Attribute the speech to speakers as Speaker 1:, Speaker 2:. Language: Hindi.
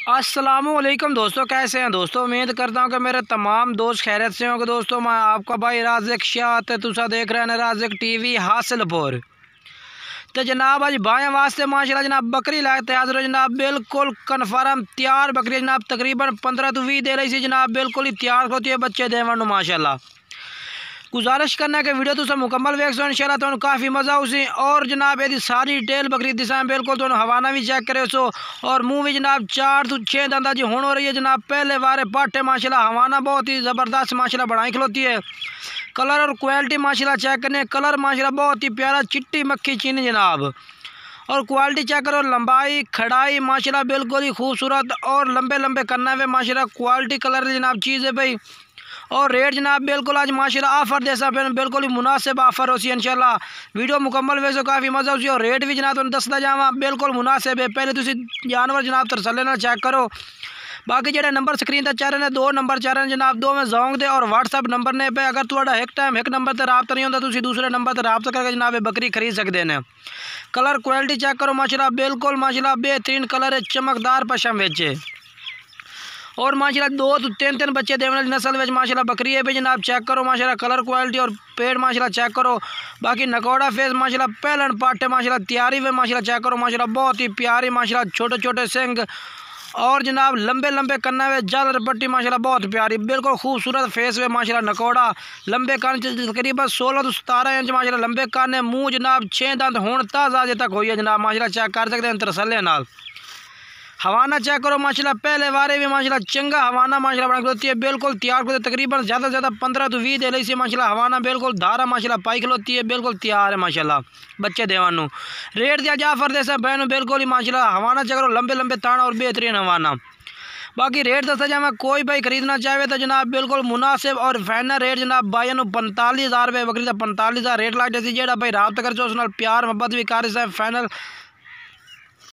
Speaker 1: अस्सलामुअलैकुम दोस्तों, कैसे हैं दोस्तों। उम्मीद करता हूं कि मेरे तमाम दोस्त खैरियत से होंगे। दोस्तों मैं आपका भाई राज़िक शाह ते तुसा देख रहे हैं राज़िक टीवी हासिलपुर। तो जनाब अज बाएँ वास्ते माशाल्लाह जनाब बकरी लाए थे हाजिर जनाब, बिल्कुल कन्फर्म तैयार बकरी जनाब, तकरीबन 15 तो 20 दे रही थी जनाब, बिल्कुल ही तैयार होती है बच्चे देवन माशाल्लाह। गुजारिश करना कि वीडियो तुम मुकम्मल वेख सो इंशाल्लाह तुम काफ़ी मज़ा उसी। और जनाब यदि सारी डिटेल बकरी दिशा बिल्कुल तुम हवाना भी चेक करे सो, और मुँह भी जनाब 4 तो 6 दंदा जी हुण हो रही है जनाब। पहले बारे पाटे माशाल्लाह हवाना बहुत ही ज़बरदस्त माशाल्लाह बढ़ाई खलोती है। कलर और क्वालिटी माशाल्लाह चेक करने, कलर माशाल्लाह बहुत ही प्यारा चिट्टी मक्खी चीनी जनाब। और क्वालिटी चेक करो, लंबाई खड़ाई माशाल्लाह बिल्कुल ही खूबसूरत और लंबे लंबे करना हुए माशाल्लाह क्वालिटी कलर जनाब चीज़ है भाई। और रेट जनाब बिल्कुल आज माशाल्लाह ऑफर जैसा फिर बिल्कुल ही मुनासिब ऑफर होती है इंशाल्लाह। वीडियो मुकम्मल वैसे काफ़ी मज़ा होती है। और रेट भी जनाब तुम दसदा जावा बिल्कुल मुनासिब है। पहले तुम जानवर जनाब तरसले ना चेक करो। बाकी जो नंबर स्क्रीन पर चाह रहे हैं 2 नंबर चाह रहे हैं जनाब, 2 में जोंग दे और व्हाट्सअप नंबर ने पे अगर थोड़ा एक टाइम एक नंबर पर रबता नहीं होता तुम दूसरे नंबर पर रबता करके जनाब बकरी खरीद सकते हैं। कलर क्वालिटी चेक करो माशाल्लाह बिल्कुल माशाल्लाह बेहतरीन कलर है, चमकदार पशम बेचे। और माशाल्लाह 2 तो 3 बच्चे देने वाली नस्ल में माशाल्लाह बकरी है भाई जनाब। चेक करो माशाल्लाह कलर क्वालिटी और पेड़ माशाल्लाह चेक करो। बाकी नकौड़ा फेस माशाल्लाह पहलन पाटे माशाल्लाह तैयारी में माशाल्लाह चेक करो माशाल्लाह बहुत ही प्यारी माशाल्लाह छोटे छोटे सिंग और जनाब लंबे लंबे कन्ना में जाल पट्टी माशाल्लाह बहुत प्यारी बिल्कुल खूबसूरत फेस में माशाल्लाह नकौड़ा लंबे कान तकरीबन 16 तो 17 इंच माशाल्लाह लंबे कान है। मुँह जनाब 6 दांत हुण ताज़ा अजे तक हुई है जनाब माशाल्लाह चेक कर सकते हैं तरसले नाल। हवाना चेक करो माशाल्लाह पहले बारे भी माशाल्लाह चंगा हवाना माशाल्लाह बना खलोती है बिल्कुल तैयार खलोती है। तकरीबन ज़्यादा से ज़्यादा 15 तो 20 दे रही सी माशाल्लाह हवाना बिल्कुल धारा माशाल्लाह पाई खलोती है बिल्कुल तैयार है माशाल्लाह बच्चे देवानू। रेट दिया जाफर दे सब बहनों बिल्कुल ही माशाल्लाह हवाना चेक करो लंबे लंबे ताना और बेहतरीन हवाना। बाकी रेट दसा जाए कोई भाई खरीदना चाहे तो जनाब बिल्कुल मुनासिब और फाइनल रेट जनाब भाई 45,000 रुपये बकरी का 45,000 रेट लाइट सी जेड़ा भाई रात कर प्यार मोहब्बत भी कर फाइनल